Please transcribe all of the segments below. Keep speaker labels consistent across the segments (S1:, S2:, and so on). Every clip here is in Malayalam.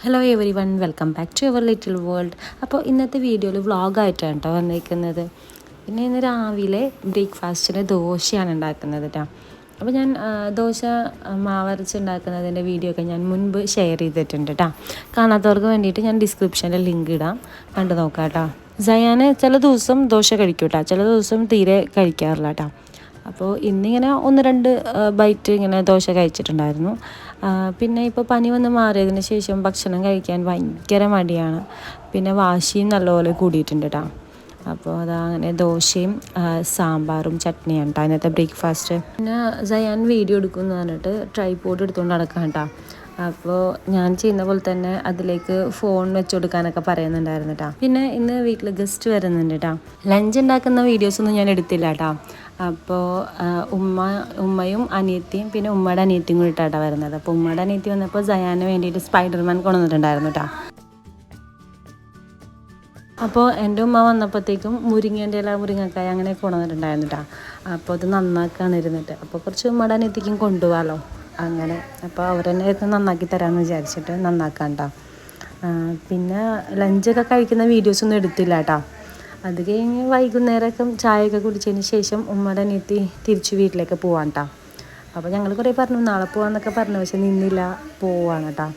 S1: Hello everyone, welcome back to our little world. അപ്പോൾ ഇന്നത്തെ വീഡിയോയിൽ വ്ളോഗായിട്ടാണ് കേട്ടോ വന്നിരിക്കുന്നത്. പിന്നെ ഇന്ന് രാവിലെ ബ്രേക്ക്ഫാസ്റ്റിന് ദോശയാണ് ഉണ്ടാക്കുന്നത് കേട്ടോ. അപ്പോൾ ഞാൻ ദോശ മാവരച്ചുണ്ടാക്കുന്നതിൻ്റെ വീഡിയോ ഒക്കെ ഞാൻ മുൻപ് ഷെയർ ചെയ്തിട്ടുണ്ട് കേട്ടോ. കാണാത്തവർക്ക് വേണ്ടിയിട്ട് ഞാൻ ഡിസ്ക്രിപ്ഷനിൽ ലിങ്ക് ഇടാം, കണ്ടു നോക്കാം കേട്ടോ. സയാന് ചില ദിവസം ദോശ കഴിക്കും കേട്ടോ, ചില ദിവസം തീരെ കഴിക്കാറില്ല കേട്ടോ. അപ്പോൾ ഇന്നിങ്ങനെ 1-2 ബൈറ്റ് ഇങ്ങനെ ദോശ കഴിച്ചിട്ടുണ്ടായിരുന്നു. പിന്നെ ഇപ്പോൾ പനി വന്ന് മാറിയതിന് ശേഷം ഭക്ഷണം കഴിക്കാൻ ഭയങ്കര മടിയാണ്. പിന്നെ വാശിയും നല്ലപോലെ കൂടിയിട്ടുണ്ട് കേട്ടോ. അപ്പോൾ അങ്ങനെ ദോശയും സാമ്പാറും ചട്നിയാണ് കേട്ടോ ഇന്നത്തെ ബ്രേക്ക്ഫാസ്റ്റ്. പിന്നെ സയാൻ വീഡിയോ എടുക്കുമെന്ന് പറഞ്ഞിട്ട് ട്രൈപോഡ് എടുത്തുകൊണ്ട് നടക്കാം കേട്ടോ. അപ്പോൾ ഞാൻ ചെയ്യുന്ന പോലെ തന്നെ അതിലേക്ക് ഫോൺ വെച്ച് കൊടുക്കാനൊക്കെ പറയുന്നുണ്ടായിരുന്നു കേട്ടോ. പിന്നെ ഇന്ന് വീട്ടിൽ ഗസ്റ്റ് വരുന്നുണ്ട് കേട്ടോ. ലഞ്ച് ഉണ്ടാക്കുന്ന വീഡിയോസൊന്നും ഞാൻ എടുത്തില്ല കേട്ടോ. അപ്പോൾ ഉമ്മയും അനിയത്തിയും പിന്നെ ഉമ്മയുടെ അനിയത്തിയും കൂടി ഇട്ടാണ് വരുന്നത്. അപ്പോൾ ഉമ്മയുടെ അനിയത്തി വന്നപ്പോൾ സയാന് വേണ്ടിയിട്ട് സ്പൈഡർമാൻ കൊണ്ടുവന്നിട്ടുണ്ടായിരുന്നു കേട്ടോ. അപ്പോൾ എൻ്റെ ഉമ്മ വന്നപ്പോഴത്തേക്കും മുരിങ്ങേൻ്റെ ഇല, മുരിങ്ങക്കായ അങ്ങനെ കൊണ്ടുവന്നിട്ടുണ്ടായിരുന്നു കേട്ടോ. അപ്പോൾ അത് നന്നാക്കാണ് ഇരുന്നിട്ട്. അപ്പോൾ കുറച്ച് ഉമ്മയുടെ അനിയത്തിക്കും കൊണ്ടുപോകാമല്ലോ അങ്ങനെ. അപ്പോൾ അവർ തന്നെ ഇരുന്ന് നന്നാക്കി തരാമെന്ന് വിചാരിച്ചിട്ട് നന്നാക്കാം കേട്ടോ. പിന്നെ ലഞ്ചൊക്കെ കഴിക്കുന്ന വീഡിയോസൊന്നും എടുത്തില്ല കേട്ടോ. അത് കഴിഞ്ഞ് വൈകുന്നേരമൊക്കെ ചായയൊക്കെ കുടിച്ചതിന് ശേഷം ഉമ്മയുടെ അനിയത്തി തിരിച്ച് വീട്ടിലേക്ക് പോവാൻ കേട്ടോ. അപ്പോൾ ഞങ്ങൾ കുറേ പറഞ്ഞു നാളെ പോകാമെന്നൊക്കെ പറഞ്ഞു, പക്ഷെ നിന്നില്ല, പോവാണ് കേട്ടോ.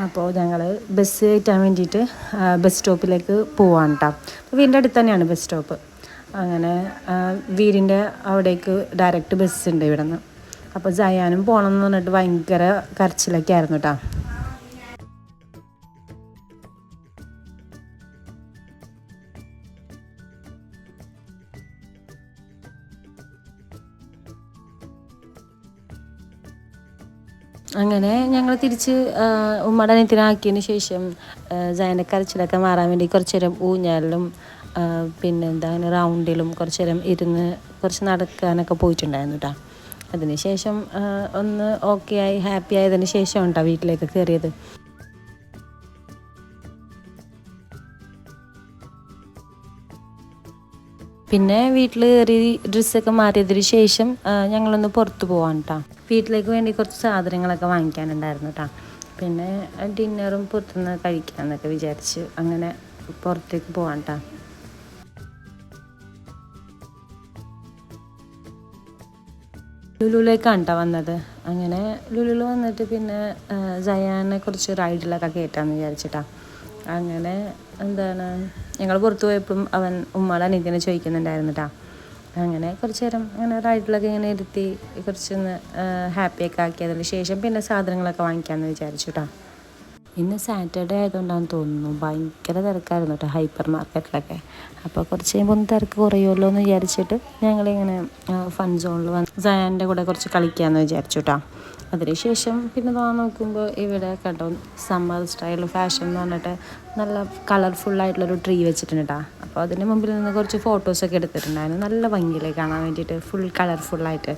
S1: അപ്പോൾ ഞങ്ങൾ ബസ് കയറ്റാൻ വേണ്ടിയിട്ട് ബസ് സ്റ്റോപ്പിലേക്ക് പോവാണ് കേട്ടോ. അപ്പോൾ വീടിൻ്റെ അടുത്ത് തന്നെയാണ് ബസ് സ്റ്റോപ്പ്. അങ്ങനെ വീടിൻ്റെ അവിടേക്ക് ഡയറക്റ്റ് ബസ് ഉണ്ട് ഇവിടെ നിന്ന്. അപ്പോൾ സയാനും പോകണം എന്ന് പറഞ്ഞിട്ട് ഭയങ്കര കരച്ചിലൊക്കെ ആയിരുന്നു കേട്ടോ. അങ്ങനെ ഞങ്ങൾ തിരിച്ച് ഉമ്മയുടെ അനിയത്തിനാക്കിയതിന് ശേഷം സയാൻ്റെ കരച്ചിലൊക്കെ മാറാൻ വേണ്ടി കുറച്ച് നേരം ഊഞ്ഞാലിലും പിന്നെ അങ്ങനെ റൗണ്ടിലും കുറച്ച് നേരം ഇരുന്ന് കുറച്ച് നടക്കാനൊക്കെ പോയിട്ടുണ്ടായിരുന്നു കേട്ടോ. അതിന് ശേഷം ഒന്ന് ഓക്കെ ആയി ഹാപ്പി ആയതിന് ശേഷം കേട്ടോ വീട്ടിലേക്ക് കയറിയത്. പിന്നെ വീട്ടിൽ കയറി ഡ്രസ്സൊക്കെ മാറിയതിന് ശേഷം ഞങ്ങളൊന്ന് പുറത്ത് പോകാൻ കേട്ടോ. വീട്ടിലേക്ക് വേണ്ടി കുറച്ച് സാധനങ്ങളൊക്കെ വാങ്ങിക്കാനുണ്ടായിരുന്നു കേട്ടോ. പിന്നെ ഡിന്നറും പുറത്തുനിന്ന് കഴിക്കാമെന്നൊക്കെ വിചാരിച്ച് അങ്ങനെ പുറത്തേക്ക് പോകാൻ കേട്ടോ. ലുലുവിലേക്കാണ് കേട്ടോ വന്നത്. അങ്ങനെ ലുലുവിൽ വന്നിട്ട് പിന്നെ സയാനെ കുറച്ച് റൈഡിലൊക്കെ കയറ്റാമെന്ന് വിചാരിച്ചിട്ടാണ്. അങ്ങനെ ഞങ്ങൾ പുറത്ത് പോയപ്പോഴും അവൻ ഉമ്മയുടെ അനിയത്തിനെ ചോദിക്കുന്നുണ്ടായിരുന്നു കേട്ടോ. അങ്ങനെ കുറച്ച് നേരം അങ്ങനെ റൈഡിലൊക്കെ ഇങ്ങനെ ഇരുത്തി കുറച്ചൊന്ന് ഹാപ്പിയൊക്കെ ആക്കിയതിന് ശേഷം പിന്നെ സാധനങ്ങളൊക്കെ വാങ്ങിക്കാമെന്ന് വിചാരിച്ചു കേട്ടോ. ഇന്ന് സാറ്റർഡേ ആയതുകൊണ്ടാണെന്ന് തോന്നുന്നു ഭയങ്കര തിരക്കായിരുന്നു കേട്ടോ ഹൈപ്പർ മാർക്കറ്റിലൊക്കെ. അപ്പോൾ കുറച്ച് കഴിയുമ്പോൾ ഒന്ന് തിരക്ക് കുറയുമല്ലോ എന്ന് വിചാരിച്ചിട്ട് ഞങ്ങളിങ്ങനെ ഫൺ സോണിൽ വന്ന് സയാൻ്റെ കൂടെ കുറച്ച് കളിക്കാമെന്ന് വിചാരിച്ചു കേട്ടോ. അതിനുശേഷം പിന്നെ നോക്കുമ്പോൾ ഇവിടെ കേട്ടോ സമ്മർ സ്റ്റൈൽ ഫാഷൻ എന്ന് പറഞ്ഞിട്ട് നല്ല കളർഫുള്ളായിട്ടുള്ളൊരു ട്രീ വെച്ചിട്ടുണ്ട് കേട്ടോ. അപ്പോൾ അതിന് മുമ്പിൽ നിന്ന് കുറച്ച് ഫോട്ടോസൊക്കെ എടുത്തിട്ടുണ്ടായിരുന്നു. നല്ല ഭംഗിയിലേ കാണാൻ വേണ്ടിയിട്ട് ഫുൾ കളർഫുള്ളായിട്ട്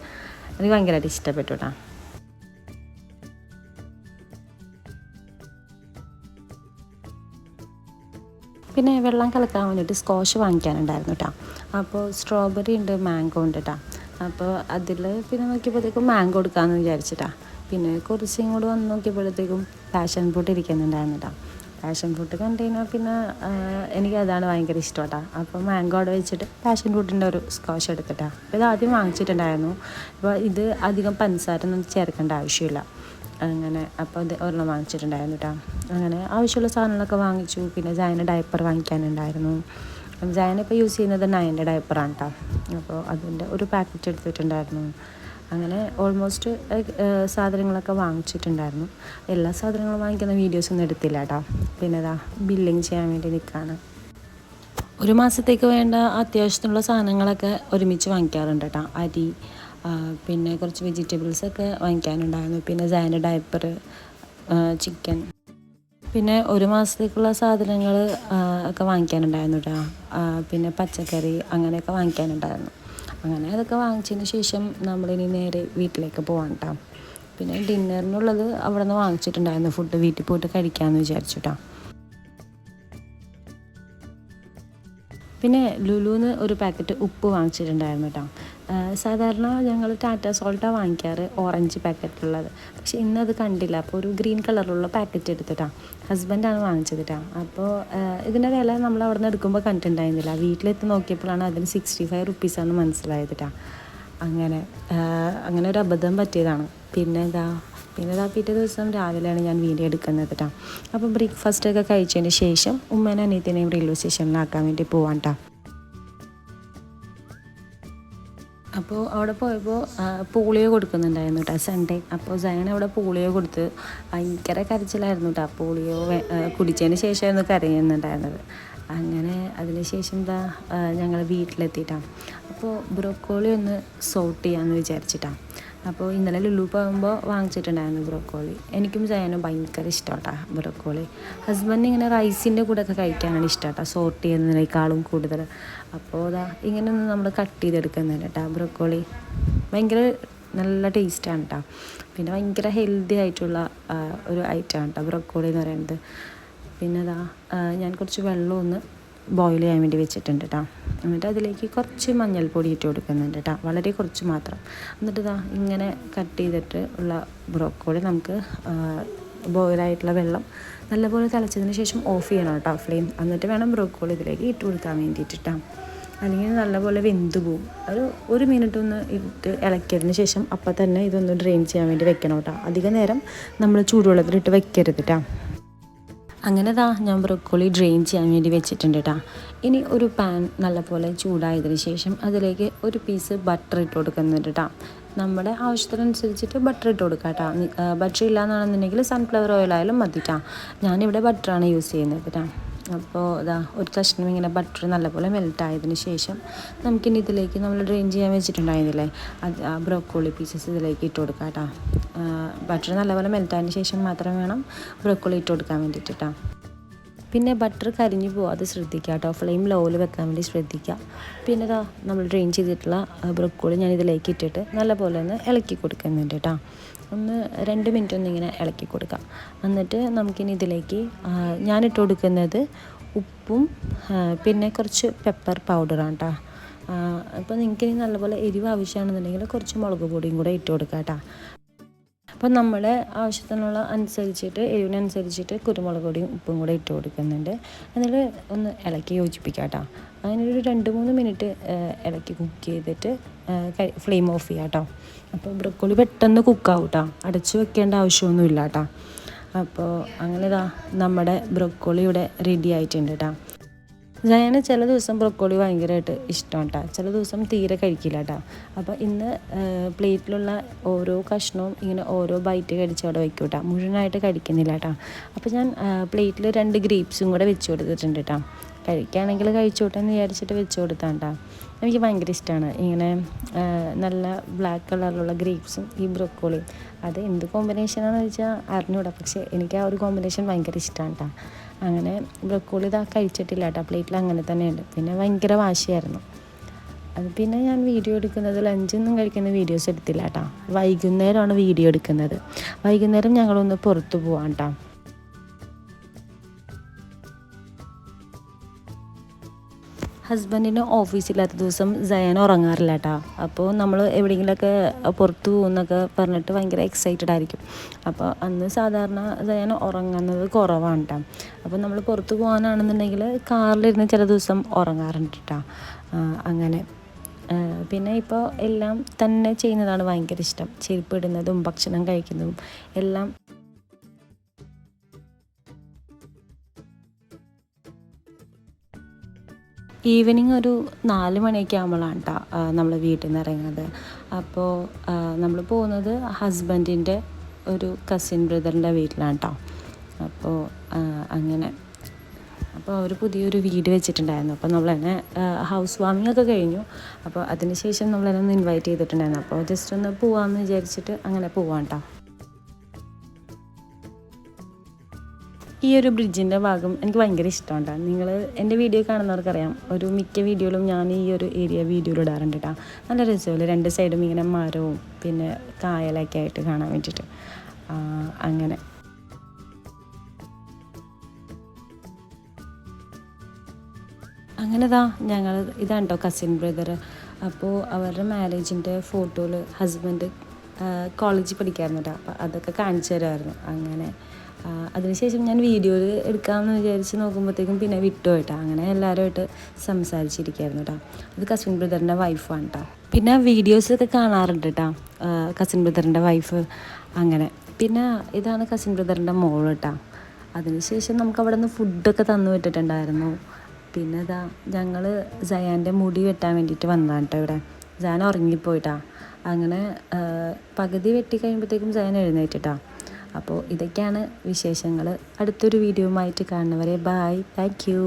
S1: എനിക്ക് ഭയങ്കരമായിട്ട് ഇഷ്ടപ്പെട്ടു കേട്ടോ. പിന്നെ വെള്ളം കലക്കാൻ വേണ്ടിയിട്ട് സ്കോഷ് വാങ്ങിക്കാനുണ്ടായിരുന്നു കേട്ടോ. അപ്പോൾ സ്ട്രോബെറി ഉണ്ട്, മാംഗോ ഉണ്ട് കേട്ടോ. അപ്പോൾ അതിൽ പിന്നെ നോക്കിയപ്പോഴത്തേക്കും മാംഗോ എടുക്കാമെന്ന് വിചാരിച്ചിട്ടാ. പിന്നെ കുറച്ചും കൂടെ വന്ന് നോക്കിയപ്പോഴത്തേക്കും പാഷൻ ഫ്രൂട്ട് ഇരിക്കുന്നുണ്ടായിരുന്നു കേട്ടോ. പാഷൻ ഫ്രൂട്ട് കണ്ടു കഴിഞ്ഞാൽ പിന്നെ എനിക്കതാണ് ഭയങ്കര ഇഷ്ടം കേട്ടോ. അപ്പോൾ മാംഗോ അവിടെ വെച്ചിട്ട് പാഷൻ ഫ്രൂട്ടിൻ്റെ ഒരു സ്കോഷ് എടുത്തിട്ടാണ്. അപ്പോൾ ഇത് ആദ്യം വാങ്ങിച്ചിട്ടുണ്ടായിരുന്നു. അപ്പോൾ ഇത് അധികം പഞ്ചസാരൊന്നും ചേർക്കേണ്ട ആവശ്യമില്ല അങ്ങനെ. അപ്പോൾ ഇത് ഒരെണ്ണം വാങ്ങിച്ചിട്ടുണ്ടായിരുന്നു കേട്ടോ. അങ്ങനെ ആവശ്യമുള്ള സാധനങ്ങളൊക്കെ വാങ്ങിച്ചു. പിന്നെ സയാന് ഡയപ്പർ വാങ്ങിക്കാനുണ്ടായിരുന്നു. സയാൻ ഇപ്പോൾ യൂസ് ചെയ്യുന്നത് 9ൻ്റെ ഡയപ്പറാണ് കേട്ടോ. അപ്പോൾ അതിൻ്റെ ഒരു പാക്കറ്റ് എടുത്തിട്ടുണ്ടായിരുന്നു. അങ്ങനെ ഓൾമോസ്റ്റ് സാധനങ്ങളൊക്കെ വാങ്ങിച്ചിട്ടുണ്ടായിരുന്നു. എല്ലാ സാധനങ്ങളും വാങ്ങിക്കുന്ന വീഡിയോസൊന്നും എടുത്തില്ല കേട്ടോ. പിന്നെ ബില്ലിങ് ചെയ്യാൻ വേണ്ടി നിൽക്കുകയാണ്. ഒരു മാസത്തേക്ക് വേണ്ട അത്യാവശ്യത്തിനുള്ള സാധനങ്ങളൊക്കെ ഒരുമിച്ച് വാങ്ങിക്കാറുണ്ട് കേട്ടോ. അരി, പിന്നെ കുറച്ച് വെജിറ്റബിൾസൊക്കെ വാങ്ങിക്കാനുണ്ടായിരുന്നു. പിന്നെ സയാൻ്റെ ഡയപ്പർ, ചിക്കൻ, പിന്നെ ഒരു മാസത്തേക്കുള്ള സാധനങ്ങൾ ഒക്കെ വാങ്ങിക്കാനുണ്ടായിരുന്നു കേട്ടോ. പിന്നെ പച്ചക്കറി അങ്ങനെയൊക്കെ വാങ്ങിക്കാനുണ്ടായിരുന്നു. അങ്ങനെ അതൊക്കെ വാങ്ങിച്ചതിന് ശേഷം നമ്മളിനി നേരെ വീട്ടിലേക്ക് പോകാൻ കേട്ടോ. പിന്നെ ഡിന്നറിനുള്ളത് അവിടെ നിന്ന് വാങ്ങിച്ചിട്ടുണ്ടായിരുന്നു. ഫുഡ് വീട്ടിൽ പോയിട്ട് കഴിക്കാമെന്ന് വിചാരിച്ചു കേട്ടോ. പിന്നെ ലുലുവിന് ഒരു പാക്കറ്റ് ഉപ്പ് വാങ്ങിച്ചിട്ടുണ്ടായിരുന്നു കേട്ടോ. സാധാരണ ഞങ്ങൾ ടാറ്റ സോൾട്ടാണ് വാങ്ങിക്കാറ്, ഓറഞ്ച് പാക്കറ്റിലുള്ളത്. പക്ഷേ ഇന്നത് കണ്ടില്ല, അപ്പോൾ ഒരു ഗ്രീൻ കളറിലുള്ള പാക്കറ്റ് എടുത്തിട്ടാണ് ഹസ്ബൻഡാണ് വാങ്ങിച്ചത് കേട്ടോ. അപ്പോൾ ഇതിൻ്റെ വില നമ്മൾ അവിടെ നിന്ന് എടുക്കുമ്പോൾ കണ്ടിട്ടുണ്ടായിരുന്നില്ല. വീട്ടിലെത്തി നോക്കിയപ്പോഴാണ് അതിന് 65 റുപ്പീസാണെന്ന് മനസ്സിലായത് കേട്ടോ. അങ്ങനെ ഒരു അബദ്ധം പറ്റിയതാണ്. പിന്നെ പിറ്റേ ദിവസം രാവിലെയാണ് ഞാൻ വീഡിയോ എടുക്കുന്നത് കേട്ടോ. അപ്പോൾ ബ്രേക്ക്ഫാസ്റ്റൊക്കെ കഴിച്ചതിന് ശേഷം ഉമ്മേനെ അനിയത്തിനെയും റെയിൽവേ സ്റ്റേഷനിലാക്കാൻ വേണ്ടി പോവാൻ കേട്ടോ. അപ്പോൾ അവിടെ പോയപ്പോൾ പോളിയോ കൊടുക്കുന്നുണ്ടായിരുന്നു കേട്ടോ, സൺഡേ. അപ്പോൾ സയൻ അവിടെ പോളിയോ കൊടുത്ത് ഭയങ്കര കരച്ചിലായിരുന്നു കേട്ടോ. പോളിയോ കുടിച്ചതിന് ശേഷമായിരുന്നു കരയുന്നുണ്ടായിരുന്നത്. അങ്ങനെ അതിന് ശേഷം ഞങ്ങൾ വീട്ടിലെത്തിയിട്ടാണ്. അപ്പോൾ ബ്രോക്കോളി ഒന്ന് സോട്ട് ചെയ്യാമെന്ന് വിചാരിച്ചിട്ടാണ്. അപ്പോൾ ഇന്നലെ ലുലു പോകുമ്പോൾ വാങ്ങിച്ചിട്ടുണ്ടായിരുന്നു ബ്രോക്കോളി. എനിക്കും ജയനും ഭയങ്കര ഇഷ്ടമാട്ടാ ബ്രോക്കോളി. ഹസ്ബൻഡ് ഇങ്ങനെ റൈസിൻ്റെ കൂടെ ഒക്കെ കഴിക്കാനാണ് ഇഷ്ടമാട്ടാ, സോട്ട് ചെയ്യുന്നതിനേക്കാളും കൂടുതൽ. അപ്പോൾ ഇങ്ങനെ ഒന്ന് നമ്മൾ കട്ട് ചെയ്തെടുക്കുന്നുണ്ട് കേട്ടോ ബ്രോക്കോളി. ഭയങ്കര നല്ല ടേസ്റ്റാണ് കേട്ടോ. പിന്നെ ഭയങ്കര ഹെൽത്തി ആയിട്ടുള്ള ഒരു ഐറ്റമാണ് കേട്ടോ ബ്രോക്കോളി എന്ന് പറയുന്നത്. പിന്നെ ഞാൻ കുറച്ച് വെള്ളം ഒന്ന് ബോയിൽ ചെയ്യാൻ വേണ്ടി വെച്ചിട്ടുണ്ട് കേട്ടോ. എന്നിട്ട് അതിലേക്ക് കുറച്ച് മഞ്ഞൾപ്പൊടി ഇട്ട് കൊടുക്കുന്നുണ്ട് കേട്ടോ, വളരെ കുറച്ച് മാത്രം. എന്നിട്ട് ഇങ്ങനെ കട്ട് ചെയ്തിട്ട് ഉള്ള ബ്രോക്കോളി നമുക്ക് ബോയിലായിട്ടുള്ള വെള്ളം നല്ലപോലെ തിളച്ചതിന് ശേഷം ഓഫ് ചെയ്യണം കേട്ടോ ഫ്ലെയിം. എന്നിട്ട് വേണം ബ്രോക്കോളി ഇതിലേക്ക് ഇട്ട് കൊടുക്കാൻ വേണ്ടിയിട്ടാണ്. അല്ലെങ്കിൽ നല്ലപോലെ വെന്ത് പോവും. ഒരു മിനിറ്റ് ഒന്ന് ഇട്ട് ഇളക്കിയതിന് ശേഷം അപ്പം തന്നെ ഇതൊന്ന് ഡ്രെയിൻ ചെയ്യാൻ വേണ്ടി വെക്കണം കേട്ടോ. അധികം നേരം നമ്മൾ ചൂടുവെള്ളത്തിലിട്ട് വെക്കരുത് കേട്ടോ. അങ്ങനെ ഞാൻ ബ്രോക്കോളി ഡ്രെയിൻ ചെയ്യാൻ വേണ്ടി വെച്ചിട്ടുണ്ട് കേട്ടോ. ഇനി ഒരു പാൻ നല്ലപോലെ ചൂടായതിന് ശേഷം അതിലേക്ക് ഒരു പീസ് ബട്ടർ ഇട്ട് കൊടുക്കുന്നുണ്ട് കേട്ടോ. നമ്മുടെ ആവശ്യത്തിനനുസരിച്ചിട്ട് ബട്ടർ ഇട്ട് കൊടുക്കാം കേട്ടോ. ബട്ടർ ഇല്ലയെന്നാണെന്നുണ്ടെങ്കിൽ സൺഫ്ലവർ ഓയിലായാലും മതി കേട്ടോ. ഞാനിവിടെ ബട്ടറാണ് യൂസ് ചെയ്യുന്നത് കേട്ടോ. അപ്പോൾ ഒരു കഷ്ണം ഇങ്ങനെ ബട്ടർ നല്ലപോലെ മെൽട്ടായതിന് ശേഷം നമുക്കിനി ഇതിലേക്ക് നമ്മൾ ഡ്രെയിൻ ചെയ്യാൻ വെച്ചിട്ടുണ്ടായിരുന്നില്ലേ, അത് ആ ബ്രോക്കോളി പീസസ് ഇതിലേക്ക് ഇട്ട് കൊടുക്കാം കേട്ടോ. ബട്ടർ നല്ലപോലെ മെൽട്ടായതിന് ശേഷം മാത്രം വേണം ബ്രോക്കോളി ഇട്ട് കൊടുക്കാൻ വേണ്ടിയിട്ട് കേട്ടോ. പിന്നെ ബട്ടർ കരിഞ്ഞു പോവാതെ ശ്രദ്ധിക്കുക കേട്ടോ, ഫ്ലെയിം ലോയിൽ വെക്കാൻ വേണ്ടി ശ്രദ്ധിക്കുക. പിന്നെ നമ്മൾ ഡ്രെയിൻ ചെയ്തിട്ടുള്ള ബ്രോക്കോളി ഞാൻ ഇതിലേക്ക് ഇട്ടിട്ട് നല്ലപോലെ ഒന്ന് ഇളക്കി കൊടുക്കുന്നുണ്ട് കേട്ടോ. 2 മിനിറ്റ് ഒന്നിങ്ങനെ ഇളക്കി കൊടുക്കാം. എന്നിട്ട് നമുക്കിനി ഇതിലേക്ക് ഞാനിട്ട് കൊടുക്കുന്നത് ഉപ്പും പിന്നെ കുറച്ച് പെപ്പർ പൗഡറാണ് കേട്ടോ. അപ്പോൾ നിങ്ങൾക്കിനി നല്ലപോലെ എരിവ് ആവശ്യമാണെന്നുണ്ടെങ്കിൽ കുറച്ച് മുളക് പൊടിയും കൂടെ ഇട്ട് കൊടുക്കാം കേട്ടോ. അപ്പോൾ നമ്മുടെ ആവശ്യത്തിനുള്ള എരിവിനനുസരിച്ചിട്ട് കുരുമുളക് പൊടിയും ഉപ്പും കൂടെ ഇട്ട് കൊടുക്കുന്നുണ്ട്. എന്നിട്ട് ഒന്ന് ഇളക്കി യോജിപ്പിക്കാം കേട്ടോ. അങ്ങനെ ഒരു 2-3 മിനിറ്റ് ഇളക്കി കുക്ക് ചെയ്തിട്ട് ഫ്ലെയിം ഓഫ് ചെയ്യാം കേട്ടോ. അപ്പോൾ ബ്രോക്കോളി പെട്ടെന്ന് കുക്കാവും കേട്ടോ, അടച്ചു വെക്കേണ്ട ആവശ്യമൊന്നുമില്ല കേട്ടോ. അപ്പോൾ അങ്ങനെ നമ്മുടെ ബ്രോക്കോളി ഇവിടെ റെഡി ആയിട്ടുണ്ട് കേട്ടോ. ജയന് ചില ദിവസം ബ്രോക്കോളി ഭയങ്കരമായിട്ട് ഇഷ്ടമാണ് കേട്ടോ, ചില ദിവസം തീരെ കഴിക്കില്ല കേട്ടോ. അപ്പോൾ ഇന്ന് പ്ലേറ്റിലുള്ള ഓരോ കഷ്ണവും ഇങ്ങനെ ഓരോ ബൈറ്റ് കടിച്ച് അവിടെ വയ്ക്കും കേട്ടോ, മുഴുവനായിട്ട് കഴിക്കുന്നില്ല കേട്ടോ. അപ്പോൾ ഞാൻ പ്ലേറ്റിൽ 2 ഗ്രേപ്സും കൂടെ വെച്ച് കൊടുത്തിട്ടുണ്ട് കേട്ടോ. കഴിക്കുകയാണെങ്കിൽ കഴിച്ചോട്ടെ എന്ന് വിചാരിച്ചിട്ട് വെച്ച് കൊടുത്താൽ കേട്ടോ. എനിക്ക് ഭയങ്കര ഇഷ്ടമാണ് ഇങ്ങനെ നല്ല ബ്ലാക്ക് കളറിലുള്ള ഗ്രേപ്സും ഈ ബ്രോക്കോളിയും. അത് എന്ത് കോമ്പിനേഷനാണെന്ന് വെച്ചാൽ അറിഞ്ഞൂടാ, പക്ഷേ എനിക്ക് ആ ഒരു കോമ്പിനേഷൻ ഭയങ്കര ഇഷ്ടമാണ് കേട്ടോ. അങ്ങനെ ബ്രോക്കോളി കഴിച്ചിട്ടില്ല കേട്ടോ, പ്ലേറ്റിൽ അങ്ങനെ തന്നെയുണ്ട്. പിന്നെ ഭയങ്കര വാശിയായിരുന്നു. അത് പിന്നെ ഞാൻ വീഡിയോ എടുക്കുന്നത് ലഞ്ചൊന്നും കഴിക്കുന്ന വീഡിയോസ് എടുത്തില്ല കേട്ടോ. വൈകുന്നേരമാണ് വീഡിയോ എടുക്കുന്നത്. വൈകുന്നേരം ഞങ്ങളൊന്ന് പുറത്ത് പോവാം കേട്ടോ. ഹസ്ബൻഡിന് ഓഫീസില്ലാത്ത ദിവസം ജയൻ ഉറങ്ങാറില്ല കേട്ടോ. അപ്പോൾ നമ്മൾ എവിടെയെങ്കിലുമൊക്കെ പുറത്ത് പോകുന്നൊക്കെ പറഞ്ഞിട്ട് ഭയങ്കര എക്സൈറ്റഡ് ആയിരിക്കും. അപ്പോൾ അന്ന് സാധാരണ ജയൻ ഉറങ്ങുന്നത് കുറവാണ് കേട്ടോ. അപ്പോൾ നമ്മൾ പുറത്ത് പോകാനാണെന്നുണ്ടെങ്കിൽ കാറിലിരുന്ന് ചില ദിവസം ഉറങ്ങാറുണ്ട് കേട്ടോ. അങ്ങനെ പിന്നെ ഇപ്പോൾ എല്ലാം തന്നെ ചെയ്യുന്നതാണ് ഭയങ്കര ഇഷ്ടം. ചെരുപ്പ് ഇടുന്നതും ഭക്ഷണം കഴിക്കുന്നതും എല്ലാം. ഈവനിങ് ഒരു 4 മണിയൊക്കെ ആകുമ്പോഴാണ് കേട്ടോ നമ്മൾ വീട്ടിൽ നിന്ന് ഇറങ്ങുന്നത്. അപ്പോൾ നമ്മൾ പോകുന്നത് ഹസ്ബൻഡിൻ്റെ ഒരു കസിൻ ബ്രദറിൻ്റെ വീട്ടിലാണ് കേട്ടോ. അപ്പോൾ അങ്ങനെ അവർ പുതിയൊരു വീട് വെച്ചിട്ടുണ്ടായിരുന്നു. അപ്പോൾ നമ്മളെന്നെ ഹൗസ് വാമിംഗ് ഒക്കെ കഴിഞ്ഞു. അപ്പോൾ അതിന് ശേഷം നമ്മളെന്നെ ഒന്ന് ഇൻവൈറ്റ് ചെയ്തിട്ടുണ്ടായിരുന്നു. അപ്പോൾ ജസ്റ്റ് ഒന്ന് പോവാമെന്ന് വിചാരിച്ചിട്ട് അങ്ങനെ പോവാം കേട്ടോ. ഈ ഒരു ബ്രിഡ്ജിൻ്റെ ഭാഗം എനിക്ക് ഭയങ്കര ഇഷ്ടമാണ്. നിങ്ങൾ എൻ്റെ വീഡിയോ കാണുന്നവർക്കറിയാം, ഒരു മിക്ക വീഡിയോയിലും ഞാൻ ഈ ഒരു ഏരിയ വീഡിയോയിൽ ഇടാറുണ്ട് കേട്ടോ. നല്ല രസമല്ലേ, 2 സൈഡും ഇങ്ങനെ മരവും പിന്നെ കായലൊക്കെ ആയിട്ട് കാണാൻ വേണ്ടിയിട്ട്. അങ്ങനെ ഞങ്ങൾ ഇതാണ് കേട്ടോ കസിൻ ബ്രദർ. അപ്പോൾ അവരുടെ മാരേജിൻ്റെ ഫോട്ടോയിൽ ഹസ്ബൻഡ് കോളേജിൽ പഠിക്കായിരുന്നു കേട്ടോ. അപ്പോൾ അതൊക്കെ കാണിച്ചു തരുമായിരുന്നു. അങ്ങനെ അതിനുശേഷം ഞാൻ വീഡിയോയിൽ എടുക്കാമെന്ന് വിചാരിച്ച് നോക്കുമ്പോഴത്തേക്കും പിന്നെ വിട്ടുപോയിട്ടാ. അങ്ങനെ എല്ലാവരുമായിട്ട് സംസാരിച്ചിരിക്കുകയായിരുന്നു കേട്ടോ. ഇത് കസിൻ ബ്രദറിൻ്റെ വൈഫാണ് കേട്ടോ. പിന്നെ വീഡിയോസൊക്കെ കാണാറുണ്ട് കേട്ടോ, കസിൻ ബ്രദറിൻ്റെ വൈഫ്. അങ്ങനെ പിന്നെ ഇതാണ് കസിൻ ബ്രദറിൻ്റെ മോൾ കേട്ടോ. അതിനുശേഷം നമുക്ക് അവിടെ നിന്ന് ഫുഡൊക്കെ തന്നു വിട്ടിട്ടുണ്ടായിരുന്നു. പിന്നെ ഇതാ ഞങ്ങൾ സയാൻ്റെ മുടി വെട്ടാൻ വേണ്ടിയിട്ട് വന്നതാണ് കേട്ടോ ഇവിടെ. സയാൻ ഉറങ്ങിപ്പോയിട്ടാ. അങ്ങനെ പകുതി വെട്ടി കഴിയുമ്പോഴത്തേക്കും സയാൻ എഴുന്നേറ്റിട്ടാ. അപ്പോൾ ഇതൊക്കെയാണ് വിശേഷങ്ങൾ. അടുത്തൊരു വീഡിയോയുമായിട്ട് കാണുന്നവരെ ബായ്, താങ്ക് യു.